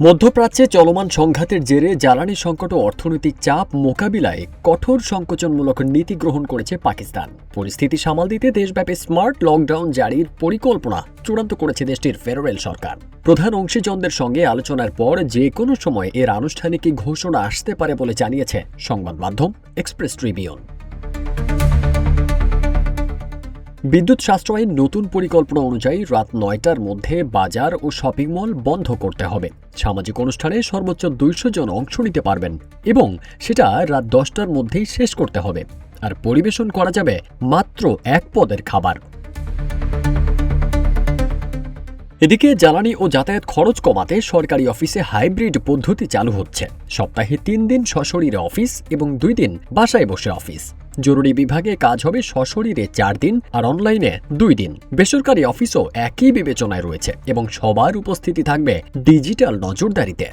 মধ্যপ্রাচ্যে চলমান সংঘাতের জেরে জ্বালানি সংকট ও অর্থনৈতিক চাপ মোকাবিলায় কঠোর সংকোচনমূলক নীতি গ্রহণ করেছে পাকিস্তান। পরিস্থিতি সামাল দিতে দেশব্যাপী স্মার্ট লকডাউন জারির পরিকল্পনা চূড়ান্ত করেছে দেশটির ফেডারেল সরকার। প্রধান অংশীজনদের সঙ্গে আলোচনার পর যে কোনো সময় এর আনুষ্ঠানিক ঘোষণা আসতে পারে বলে জানিয়েছে সংবাদ মাধ্যম এক্সপ্রেস ট্রিবিউন। বিদ্যুৎ সাশ্রয়ের নতুন পরিকল্পনা অনুযায়ী রাত ৯টার মধ্যে বাজার ও শপিং মল বন্ধ করতে হবে। সামাজিক অনুষ্ঠানে সর্বোচ্চ ২০০ জন অংশ নিতে পারবেন এবং সেটা রাত ১০টার মধ্যেই শেষ করতে হবে। আর পরিবেশন করা যাবে মাত্র ১ পদের খাবার। এদিকে জ্বালানি ও যাতায়াত খরচ কমাতে সরকারি অফিসে হাইব্রিড পদ্ধতি চালু হচ্ছে। সপ্তাহে ৩ দিন সশরীরে অফিস এবং ২ দিন বাসায় বসে অফিস। জরুরি বিভাগে কাজ হবে সশরীরে ৪ দিন আর অনলাইনে ২ দিন। বেসরকারি অফিসও একই বিবেচনায় রয়েছে এবং সবার উপস্থিতি থাকবে ডিজিটাল নজরদারিতে।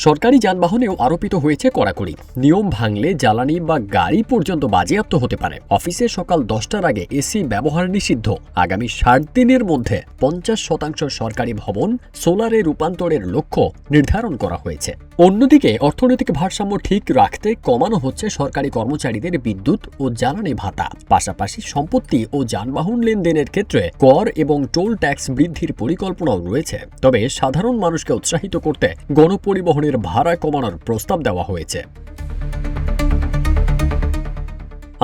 সরকারি যানবাহনেও আরোপিত হয়েছে কড়াকড়ি। নিয়ম ভাঙলে জ্বালানি বা গাড়ি পর্যন্ত বাজেয়াপ্ত হতে পারে। অফিসে সকাল 10টার আগে এসি ব্যবহার নিষিদ্ধ। আগামী 60 দিনের মধ্যে 50% সরকারি ভবন সোলারে রূপান্তরের লক্ষ্য নির্ধারণ করা হয়েছে। অন্যদিকে অর্থনৈতিক ভারসাম্য ঠিক রাখতে কমানো হচ্ছে সরকারি কর্মচারীদের বিদ্যুৎ ও জ্বালানি ভাতা। পাশাপাশি সম্পত্তি ও যানবাহন লেনদেনের ক্ষেত্রে কর এবং টোল ট্যাক্স বৃদ্ধির পরিকল্পনাও রয়েছে। তবে সাধারণ মানুষকে উৎসাহিত করতে গণপরিবহনের ভাড়া কমানোর প্রস্তাব দেওয়া হয়েছে।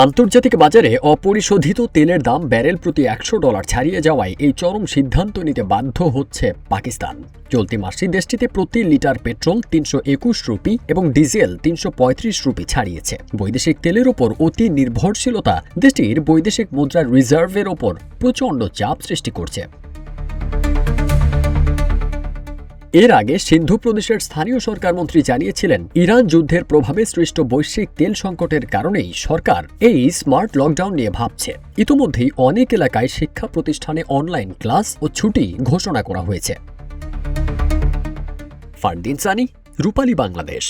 আন্তর্জাতিক বাজারে অপরিশোধিত তেলের দাম ব্যারেল প্রতি $100 ছাড়িয়ে যাওয়ায় এই চরম সিদ্ধান্ত নিতে বাধ্য হচ্ছে পাকিস্তান। চলতি মাসে দেশটিতে প্রতি লিটার পেট্রোল ৩২১ রুপি এবং ডিজেল ৩৩৫ রুপি ছাড়িয়েছে। বৈদেশিক তেলের ওপর অতি নির্ভরশীলতা দেশটির বৈদেশিক মুদ্রার রিজার্ভের ওপর প্রচণ্ড চাপ সৃষ্টি করছে। এর আগে সিন্ধু প্রদেশের স্থানীয় সরকার মন্ত্রী জানিয়েছিলেন, ইরান যুদ্ধের প্রভাবে সৃষ্ট বৈশ্বিক তেল সংকটের কারণেই সরকার এই স্মার্ট লকডাউন নিয়ে ভাবছে। ইতিমধ্যেই অনেক এলাকায় শিক্ষা প্রতিষ্ঠানে অনলাইন ক্লাস ও ছুটি ঘোষণা করা হয়েছে। ফারদিন সানি, রূপালী বাংলাদেশ।